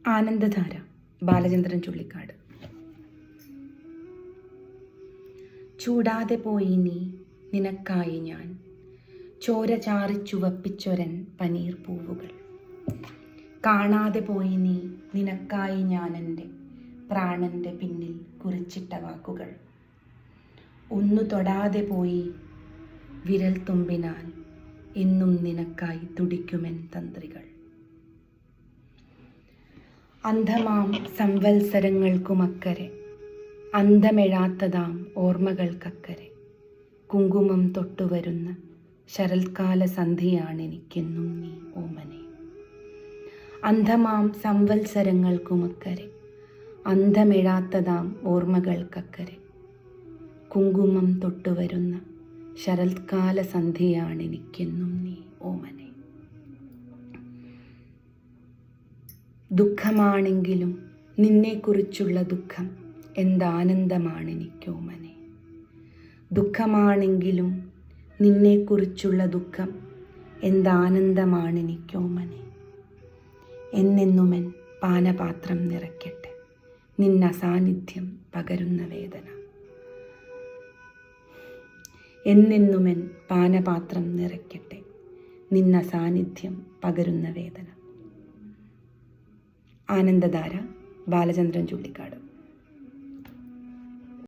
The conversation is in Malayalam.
ആനന്ദധാര ബാലചന്ദ്രൻ ചുള്ളിക്കാട്. ചൂടാതെ പോയി നീ, നിനക്കായി ഞാൻ, ചോര ചാറി ചുവപ്പിച്ചൊരൻ പനീർ പൂവുകൾ. കാണാതെ പോയി നീ, നിനക്കായി ഞാൻ എൻ്റെ പ്രാണന്റെ പിന്നിൽ കുറിച്ചിട്ട വാക്കുകൾ. ഒന്നു തൊടാതെ പോയി വിരൽ തുമ്പിനാൽ എന്നും നിനക്കായി തുടിക്കുമെൻ തന്ത്രികൾ. അന്ധമാം സംവത്സരങ്ങൾക്കുമക്കരെ, അന്തമെഴാത്തതാം ഓർമ്മകൾക്കക്കരെ, കുങ്കുമം തൊട്ടുവരുന്ന ശരത്കാല സന്ധ്യയാണെനിക്കെന്നും നീ ഓമനെ. അന്ധമാം സംവത്സരങ്ങൾക്കുമക്കരെ, അന്തമെഴാത്തതാം ഓർമ്മകൾക്കക്കരെ, കുങ്കുമം തൊട്ടുവരുന്ന ശരത്കാല സന്ധ്യയാണെനിക്കെന്നും നീ ഓമനെ. ദുഃഖമാണെങ്കിലും നിന്നെക്കുറിച്ചുള്ള ദുഃഖം എന്താനന്ദമാണെനിക്കോമനെ. ദുഃഖമാണെങ്കിലും നിന്നെക്കുറിച്ചുള്ള ദുഃഖം എന്താനന്ദമാണെനിക്കോമനെ. എന്നെന്നുമെൻ പാനപാത്രം നിറയ്ക്കട്ടെ നിന്ന സാന്നിധ്യം പകരുന്ന വേദന. എന്നെന്നുമെൻ പാനപാത്രം നിറയ്ക്കട്ടെ നിന്ന സാന്നിധ്യം പകരുന്ന വേദന. ആനന്ദധാര ബാലചന്ദ്രൻ ചുള്ളിക്കാട്.